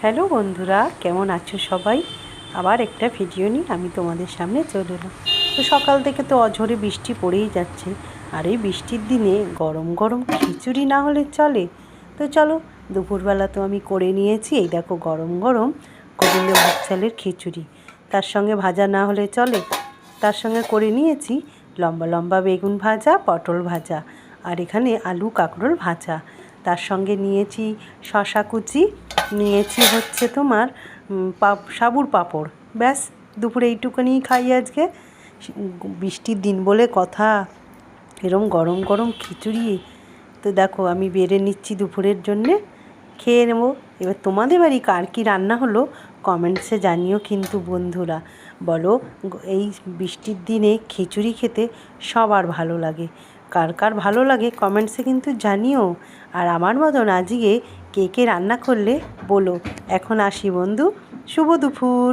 Hello বন্ধুরা, কেমন আছো সবাই? আবার একটা ভিডিও নিয়ে আমি তোমাদের সামনে চলে এলাম। তো সকাল থেকে তো অঝরে বৃষ্টি পড়েই যাচ্ছে, আর এই বৃষ্টির দিনে গরম গরম খিচুড়ি না হলে চলে? তো চলো, দুপুরবেলা তো আমি করে নিয়েছি। এই দেখো গরম গরম গোবিন্দভোগ চালের খিচুড়ি, তার সঙ্গে ভাজা না হলে চলে। তার সঙ্গে করে নিয়েছি লম্বা লম্বা বেগুন ভাজা, পটল ভাজা, আর এখানে আলু কাঁকরোল ভাজা। তার সঙ্গে নিয়েছি শশা কুচি, নিয়েছি হচ্ছে তোমার সাবুর পাঁপড়। ব্যাস, দুপুরে এইটুকুনিই খাই আজকে। বৃষ্টির দিন বলে কথা, এরম গরম গরম খিচুড়ি। তো দেখো আমি বেড়ে নিচ্ছি দুপুরের জন্যে, খেয়ে নেবো। এবার তোমাদের বাড়ি কার কী রান্না হলো কমেন্টসে জানিও কিন্তু বন্ধুরা। বলো, এই বৃষ্টির দিনে খিচুড়ি খেতে সবার ভালো লাগে। কার কার ভালো লাগে কমেন্টসে কিন্তু জানিও। আর আমার মতন আজকে কে কে রান্না করলে বলো। এখন আসি বন্ধু, শুভ দুপুর।